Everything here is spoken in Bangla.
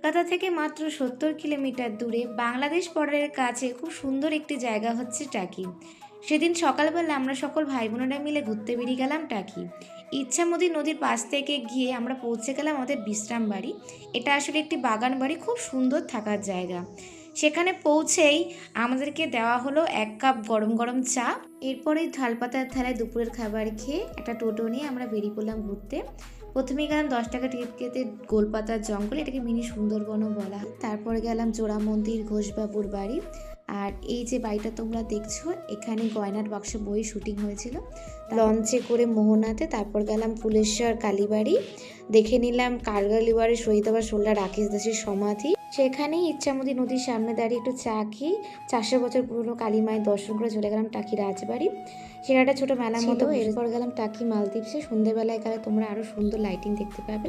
কলকাতা থেকে মাত্র ৭০ কিলোমিটার দূরে বাংলাদেশ বর্ডারের কাছে খুব সুন্দর একটি জায়গা হচ্ছে টাকি। সেদিন সকালবেলা আমরা সকল ভাই বোনেরা মিলে ঘুরতে বেরিয়ে গেলাম টাকি। ইচ্ছামতি নদীর পাশ থেকে গিয়ে আমরা পৌঁছে গেলাম আমাদের বিশ্রাম বাড়ি। এটা আসলে একটি বাগান বাড়ি, খুব সুন্দর থাকার জায়গা। সেখানে পৌঁছেই আমাদেরকে দেওয়া হলো 1 কাপ গরম গরম চা। এরপরেই থালপাতার থালায় দুপুরের খাবার খেয়ে একটা টোটো নিয়ে আমরা বেরিয়ে পড়লাম ঘুরতে। প্রথমেই গেলাম 10 টাকা টিকিট কেটে গোলপাতার জঙ্গল, এটাকে মিনি সুন্দরবনও বলা হয়। তারপরে গেলাম জোড়া মন্দির, ঘোষবাবুর বাড়ি। আর এই যে বাড়িটা তোমরা দেখছো, এখানে গয়নার বাক্স বই শুটিং হয়েছিল। লঞ্চে করে মোহনাতে, তারপর গেলাম ফুলেশ্বর কালীবাড়ি, দেখে নিলাম কারগালিবাড়ি শহীদ আবার সোল্লা রাকেশ দাসের সমাধি। সেখানেই ইচ্ছামতি নদীর সামনে দাঁড়িয়ে একটু চা খেয়ে 400 বছর পুরনো কালী মায়ের দর্শন করে চলে গেলাম টাকি রাজবাড়ি। সেটা একটা ছোটো মেলার মতো। এরপর গেলাম টাকি মালদ্বীপসে। সন্ধ্যেবেলায় গেলে তোমরা আরও সুন্দর লাইটিং দেখতে পাবে।